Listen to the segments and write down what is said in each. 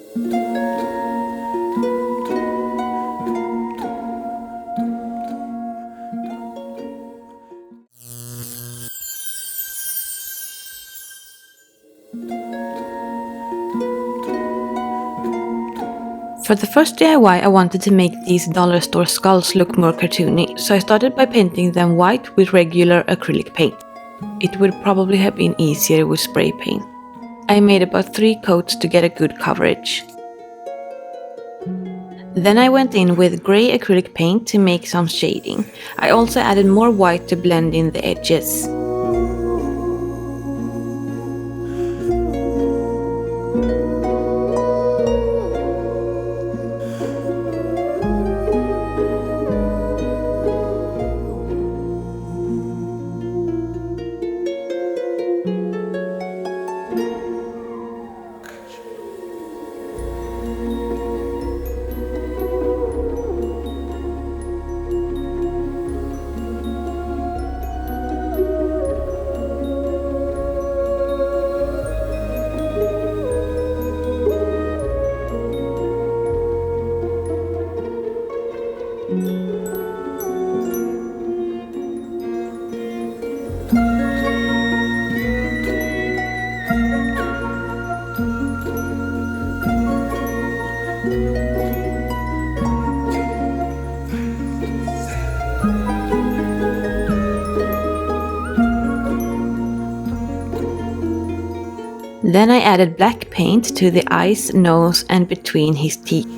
For the first DIY, I wanted to make these dollar store skulls look more cartoony, so I started by painting them white with regular acrylic paint. It would probably have been easier with spray paint. I made about 3 coats to get a good coverage. Then I went in with grey acrylic paint to make some shading. I also added more white to blend in the edges. Then I added black paint to the eyes, nose and between his teeth.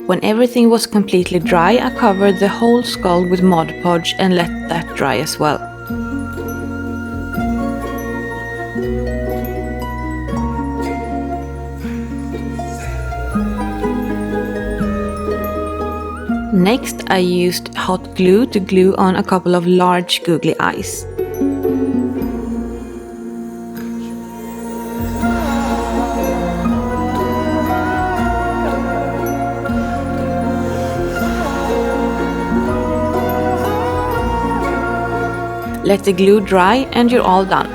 When everything was completely dry, I covered the whole skull with Mod Podge and let that dry as well. Next, I used hot glue to glue on a couple of large googly eyes. Let the glue dry and you're all done.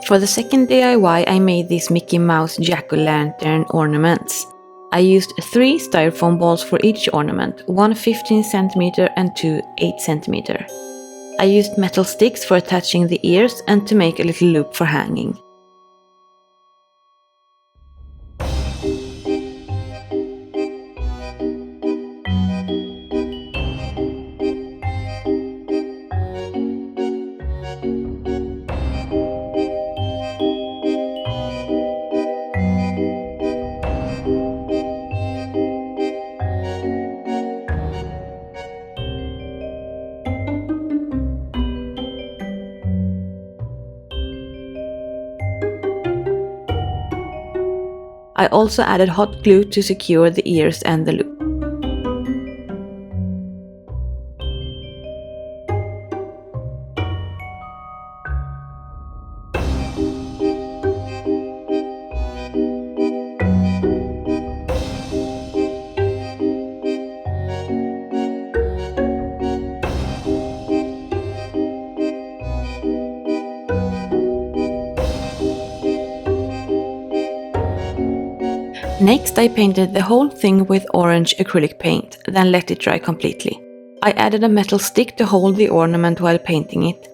For the second DIY, I made these Mickey Mouse jack-o'-lantern ornaments. I used 3 styrofoam balls for each ornament, one 15 cm and two 8 cm. I used metal sticks for attaching the ears and to make a little loop for hanging. also added hot glue to secure the ears and the loop. Next, I painted the whole thing with orange acrylic paint, then let it dry completely. I added a metal stick to hold the ornament while painting it.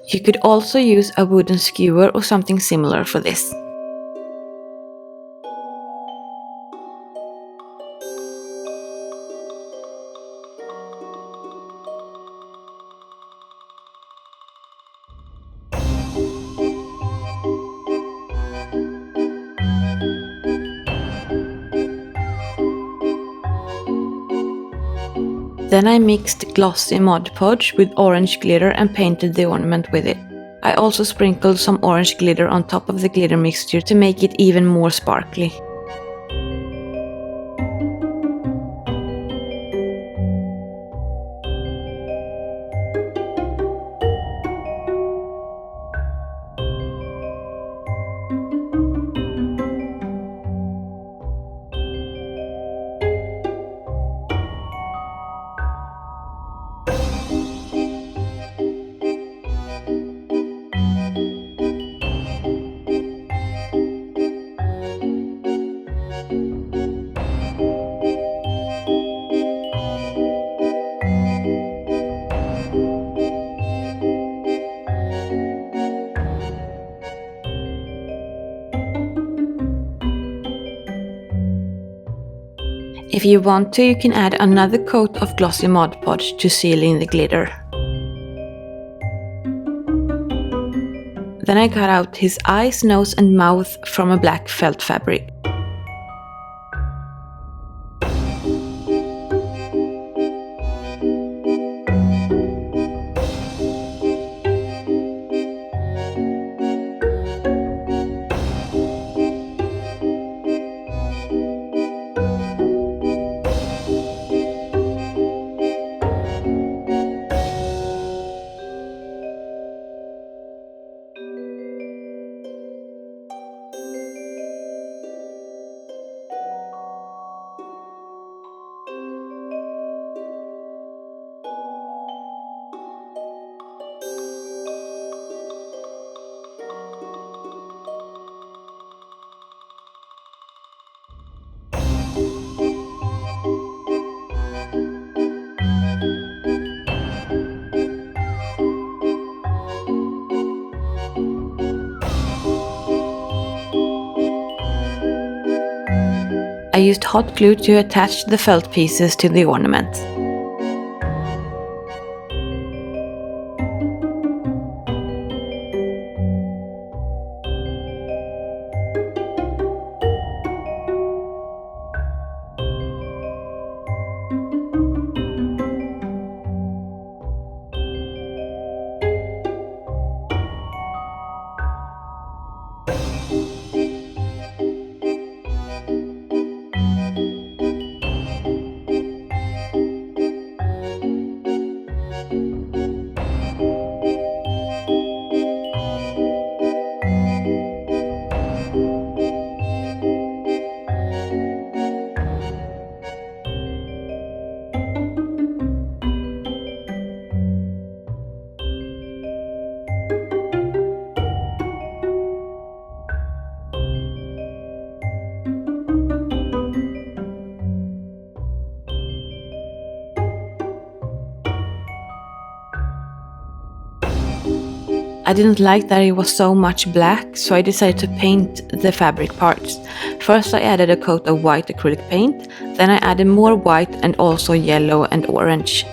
You could also use a wooden skewer or something similar for this. Then I mixed glossy Mod Podge with orange glitter and painted the ornament with it. I also sprinkled some orange glitter on top of the glitter mixture to make it even more sparkly. If you want to, you can add another coat of glossy Mod Podge to seal in the glitter. Then I cut out his eyes, nose and mouth from a black felt fabric. I used hot glue to attach the felt pieces to the ornament. I didn't like that it was so much black, so I decided to paint the fabric parts. First I added a coat of white acrylic paint, then I added more white and also yellow and orange.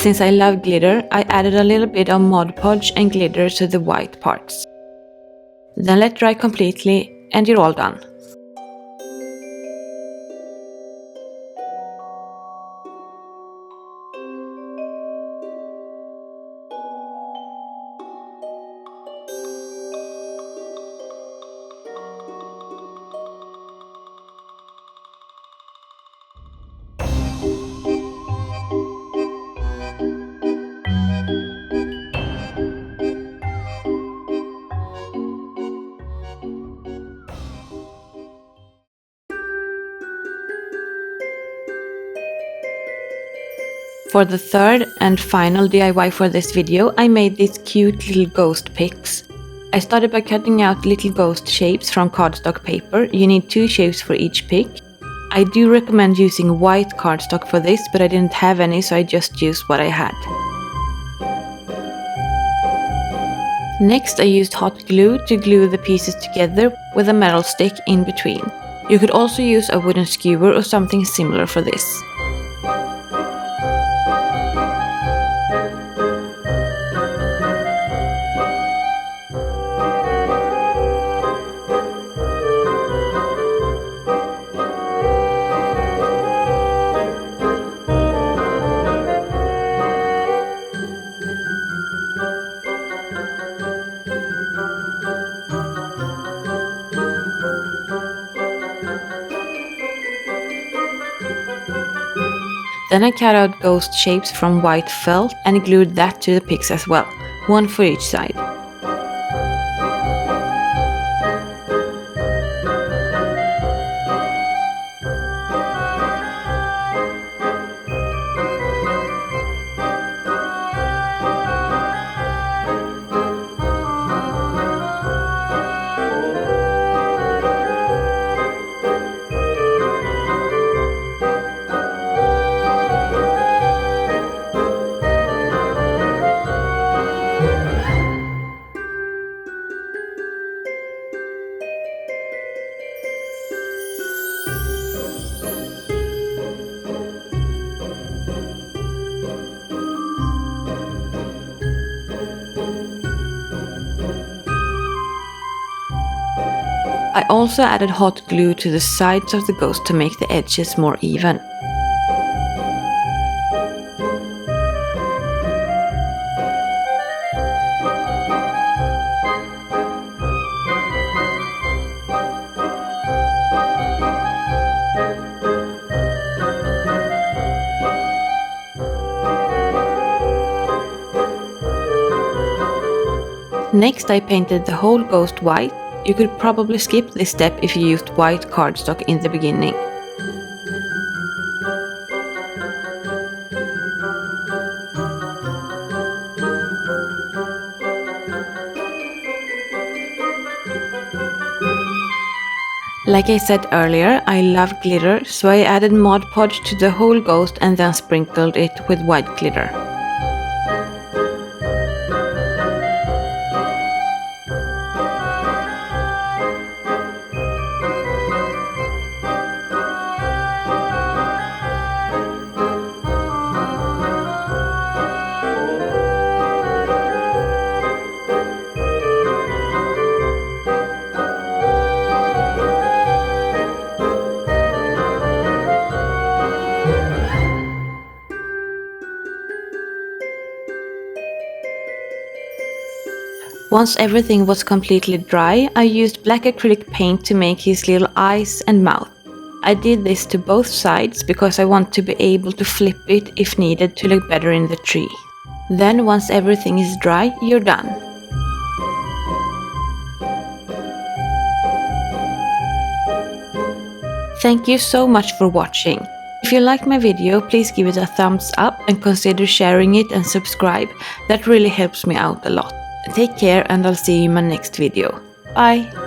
Since I love glitter, I added a little bit of Mod Podge and glitter to the white parts. Then let dry completely and you're all done. For the third and final DIY for this video, I made these cute little ghost pics. I started by cutting out little ghost shapes from cardstock paper. You need 2 shapes for each pic. I do recommend using white cardstock for this, but I didn't have any, so I just used what I had. Next, I used hot glue to glue the pieces together with a metal stick in between. You could also use a wooden skewer or something similar for this. Then I cut out ghost shapes from white felt and glued that to the pics as well, 1 for each side. I also added hot glue to the sides of the ghost to make the edges more even. Next, I painted the whole ghost white. You could probably skip this step if you used white cardstock in the beginning. Like I said earlier, I love glitter, so I added Mod Podge to the whole ghost and then sprinkled it with white glitter. Once everything was completely dry, I used black acrylic paint to make his little eyes and mouth. I did this to both sides because I want to be able to flip it if needed to look better in the tree. Then once everything is dry, you're done. Thank you so much for watching. If you liked my video, please give it a thumbs up and consider sharing it and subscribe. That really helps me out a lot. Take care and I'll see you in my next video. Bye!